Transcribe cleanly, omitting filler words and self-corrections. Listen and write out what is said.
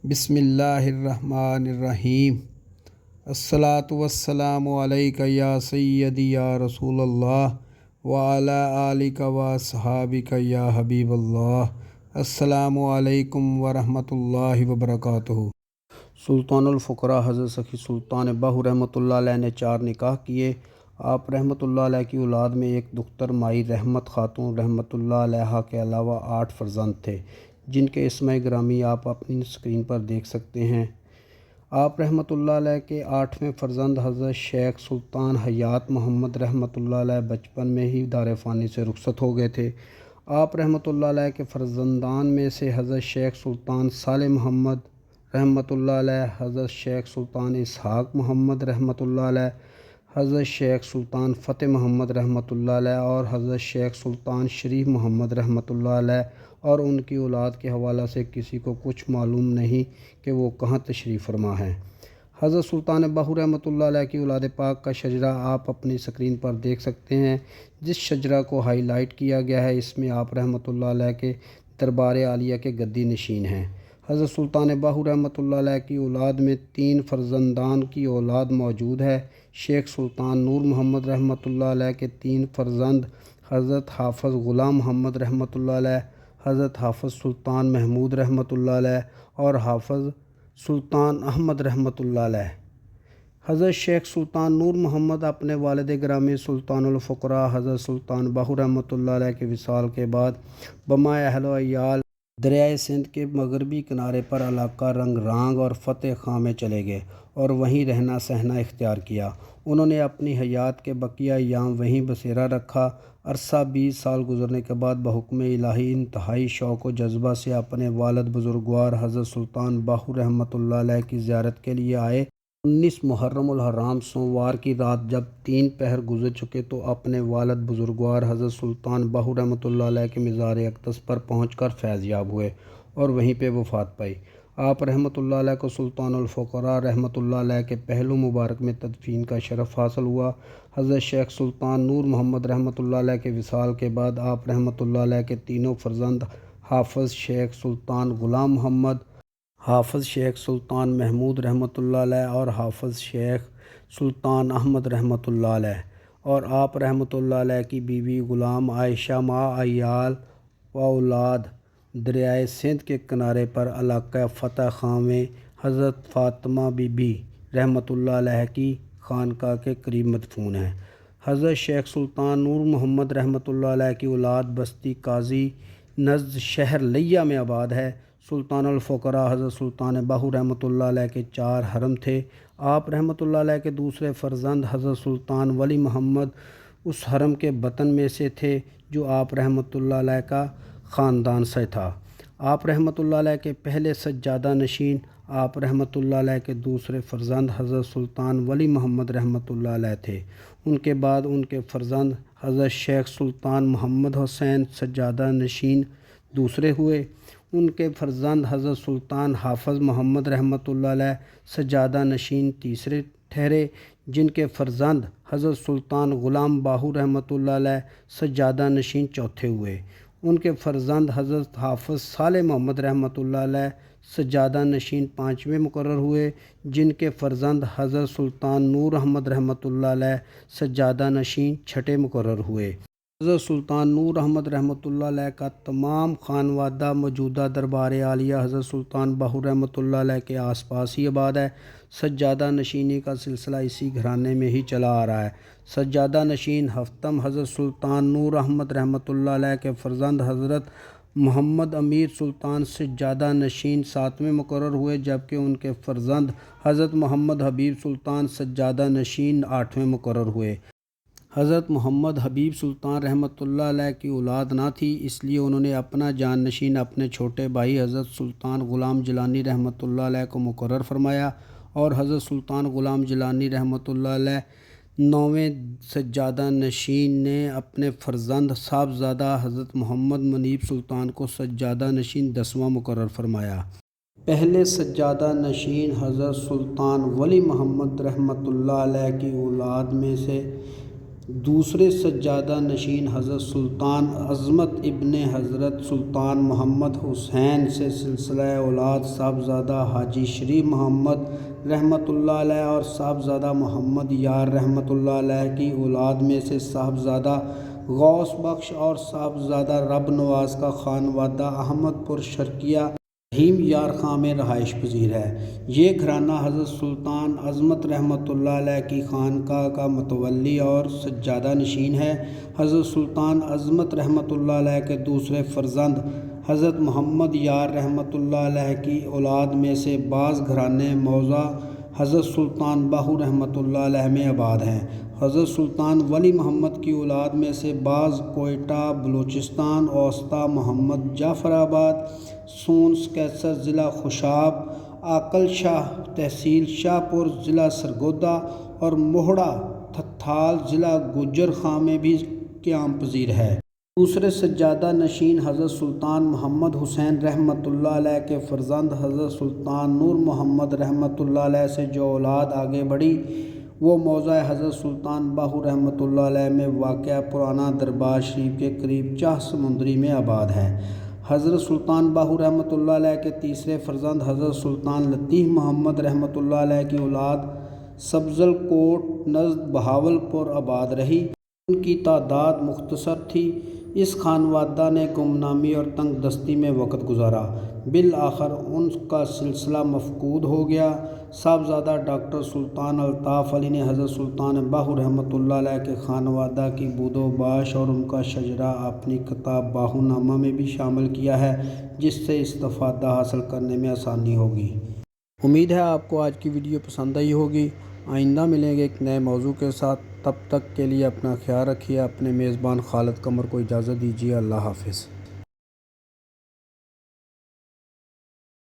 بسم اللہ الرحمن الرحیم۔ الصلاۃ والسلام علیک یا سیدی یا رسول اللہ وعلی آلک و اصحابک یا حبیب اللہ۔ السلام علیکم ورحمۃ اللہ وبرکاتہ۔ سلطان الفقراء حضرت سخی سلطان باہو رحمۃ اللہ علیہ نے 4 نکاح کیے۔ آپ رحمۃ اللہ علیہ کی اولاد میں ایک دختر مائی رحمت خاتون رحمۃ اللہ علیہ کے علاوہ 8 فرزند تھے، جن کے اسماء گرامی آپ اپنی اسکرین پر دیکھ سکتے ہیں۔ آپ رحمۃ اللہ علیہ کے 8ویں فرزند حضرت شیخ سلطان حیات محمد رحمۃ اللہ علیہ بچپن میں ہی دار فانی سے رخصت ہو گئے تھے۔ آپ رحمۃ اللہ علیہ کے فرزندان میں سے حضرت شیخ سلطان صالح محمد رحمۃ اللہ علیہ، حضرت شیخ سلطان اسحاق محمد رحمۃ اللہ علیہ، حضرت شیخ سلطان فتح محمد رحمۃ اللہ علیہ اور حضرت شیخ سلطان شریف محمد رحمۃ اللہ علیہ، اور ان کی اولاد کے حوالہ سے کسی کو کچھ معلوم نہیں کہ وہ کہاں تشریف فرما ہیں۔ حضرت سلطان باہو رحمۃ اللہ علیہ کی اولاد پاک کا شجرہ آپ اپنی اسکرین پر دیکھ سکتے ہیں۔ جس شجرہ کو ہائی لائٹ کیا گیا ہے، اس میں آپ رحمۃ اللہ علیہ کے دربار عالیہ کے گدی نشین ہیں۔ حضرت سلطان باہو رحمۃ اللہ علیہ کی اولاد میں 3 فرزندان کی اولاد موجود ہے۔ شیخ سلطان نور محمد رحمۃ اللہ علیہ کے 3 فرزند حضرت حافظ غلام محمد رحمۃ اللہ علیہ، حضرت حافظ سلطان محمود رحمۃ اللہ علیہ اور حافظ سلطان احمد رحمۃ اللہ علیہ۔ حضرت شیخ سلطان نور محمد اپنے والد گرامی سلطان الفقراء حضرت سلطان باہو رحمۃ اللہ علیہ کے وصال کے بعد بمائے اہل و عیال دریائے سندھ کے مغربی کنارے پر علاقہ رنگ رانگ اور فتح خاں میں چلے گئے اور وہیں رہنا سہنا اختیار کیا۔ انہوں نے اپنی حیات کے بقیہ ایام وہیں بسیرا رکھا۔ عرصہ 20 سال گزرنے کے بعد بحکم الہی انتہائی شوق و جذبہ سے اپنے والد بزرگوار حضرت سلطان باہو رحمۃ اللہ علیہ کی زیارت کے لیے آئے۔ 19 محرم الحرام سوموار کی رات جب 3 پہر گزر چکے تو اپنے والد بزرگوار حضرت سلطان باہو رحمۃ اللہ علیہ کے مزار اقدس پر پہنچ کر فیض یاب ہوئے اور وہیں پہ وفات پائی۔ آپ رحمۃ اللہ علیہ کو سلطان الفقراء رحمۃ اللہ علیہ کے پہلو مبارک میں تدفین کا شرف حاصل ہوا۔ حضرت شیخ سلطان نور محمد رحمۃ اللہ علیہ کے وصال کے بعد آپ رحمۃ اللہ علیہ کے تینوں فرزند حافظ شیخ سلطان غلام محمد، حافظ شیخ سلطان محمود رحمۃ اللہ علیہ اور حافظ شیخ سلطان احمد رحمۃ اللہ علیہ، اور آپ رحمۃ اللہ علیہ کی بیوی غلام عائشہ ماں عیال و اولاد دریائے سندھ کے کنارے پر علاقہ فتح خاں میں حضرت فاطمہ بی بی رحمۃ اللہ علیہ کی خانقاہ کے قریب مدفون ہیں۔ حضرت شیخ سلطان نور محمد رحمۃ اللہ علیہ کی اولاد بستی قاضی نزد شہر لیا میں آباد ہے۔ سلطان الفقراء حضرت سلطان باہو رحمۃ اللہ علیہ کے 4 حرم تھے۔ آپ رحمۃ اللہ علیہ کے دوسرے فرزند حضرت سلطان ولی محمد اس حرم کے بطن میں سے تھے جو آپ رحمۃ اللہ علیہ کا خاندان سے تھا۔ آپ رحمۃ اللہ علیہ کے پہلے سجادہ نشین آپ رحمۃ اللہ علیہ کے دوسرے فرزند حضرت سلطان ولی محمد رحمۃ اللہ علیہ تھے۔ ان کے بعد ان کے فرزند حضرت شیخ سلطان محمد حسین سجادہ نشین دوسرے ہوئے۔ ان کے فرزند حضرت سلطان حافظ محمد رحمۃ اللہ علیہ سجادہ نشین تیسرے ٹھہرے، جن کے فرزند حضرت سلطان غلام باہو رحمۃ اللہ علیہ سجادہ نشین چوتھے ہوئے۔ ان کے فرزند حضرت حافظ صالح محمد رحمۃ اللہ علیہ سجادہ نشین 5ویں مقرر ہوئے، جن کے فرزند حضرت سلطان نور احمد رحمۃ اللہ علیہ سجادہ نشین 6 مقرر ہوئے۔ حضرت سلطان نور احمد رحمۃ اللہ علیہ کا تمام خانوادہ موجودہ دربار عالیہ حضرت سلطان باہو رحمۃ اللہ علیہ کے آس پاس ہی آباد ہے۔ سجادہ نشینی کا سلسلہ اسی گھرانے میں ہی چلا آ رہا ہے۔ سجادہ نشین ہفتم حضرت سلطان نور احمد رحمۃ اللہ علیہ کے فرزند حضرت محمد امیر سلطان سجادہ نشین 7ویں مقرر ہوئے، جبکہ ان کے فرزند حضرت محمد حبیب سلطان سجادہ نشین 8ویں مقرر ہوئے۔ حضرت محمد حبیب سلطان رحمۃ اللہ علیہ کی اولاد نہ تھی، اس لیے انہوں نے اپنا جان نشین اپنے چھوٹے بھائی حضرت سلطان غلام جیلانی رحمۃ اللہ علیہ کو مقرر فرمایا، اور حضرت سلطان غلام جیلانی رحمۃ اللہ علیہ 9ویں سجادہ نشین نے اپنے فرزند صاحبزادہ حضرت محمد منیب سلطان کو سجادہ نشین 10واں مقرر فرمایا۔ پہلے سجادہ نشین حضرت سلطان ولی محمد رحمۃ اللہ علیہ کی اولاد میں سے دوسرے سجادہ نشین حضرت سلطان عظمت ابن حضرت سلطان محمد حسین سے سلسلہ اولاد صاحبزادہ حاجی شریف محمد رحمۃ اللہ علیہ اور صاحبزادہ محمد یار رحمۃ اللہ علیہ کی اولاد میں سے صاحبزادہ غوث بخش اور صاحبزادہ رب نواز کا خانوادہ احمد پور شرقیہ رحیم یار خاں میں رہائش پذیر ہے۔ یہ گھرانہ حضرت سلطان عظمت رحمۃ اللہ علیہ کی خانقاہ کا متولی اور سجادہ نشین ہے۔ حضرت سلطان عظمت رحمۃ اللہ علیہ کے دوسرے فرزند حضرت محمد یار رحمۃ اللہ علیہ کی اولاد میں سے بعض گھرانے موضع حضرت سلطان باہو رحمۃ اللہ علیہ میں آباد ہیں۔ حضرت سلطان ولی محمد کی اولاد میں سے بعض کوئٹہ بلوچستان، اوسطا محمد جعفر آباد، سون سکیسر ضلع خوشاب، عاقل شاہ تحصیل شاہ پور ضلع سرگودا اور موہڑا تھتھال ضلع گوجر خاں میں بھی قیام پذیر ہے۔ دوسرے سجادہ نشین حضرت سلطان محمد حسین رحمۃ اللہ علیہ کے فرزند حضرت سلطان نور محمد رحمۃ اللہ علیہ سے جو اولاد آگے بڑھی وہ موضع حضرت سلطان باہو رحمۃ اللہ علیہ میں واقع پرانا دربار شریف کے قریب چاہ سمندری میں آباد ہے۔ حضرت سلطان باہو رحمۃ اللہ علیہ کے تیسرے فرزند حضرت سلطان لطیف محمد رحمۃ اللہ علیہ کی اولاد سبزل کوٹ نزد بہاول پور آباد رہی۔ ان کی تعداد مختصر تھی۔ اس خانوادہ نے گمنامی اور تنگ دستی میں وقت گزارا۔ بالآخر ان کا سلسلہ مفقود ہو گیا۔ صاحبزادہ ڈاکٹر سلطان الطاف علی نے حضرت سلطان باہو رحمۃ اللہ علیہ کے خانوادہ کی بود و باش اور ان کا شجرہ اپنی کتاب باہو نامہ میں بھی شامل کیا ہے، جس سے استفادہ حاصل کرنے میں آسانی ہوگی۔ امید ہے آپ کو آج کی ویڈیو پسند آئی ہوگی۔ آئندہ ملیں گے ایک نئے موضوع کے ساتھ۔ تب تک کے لیے اپنا خیال رکھیے۔ اپنے میزبان خالد قمر کو اجازت دیجیے۔ اللہ حافظ۔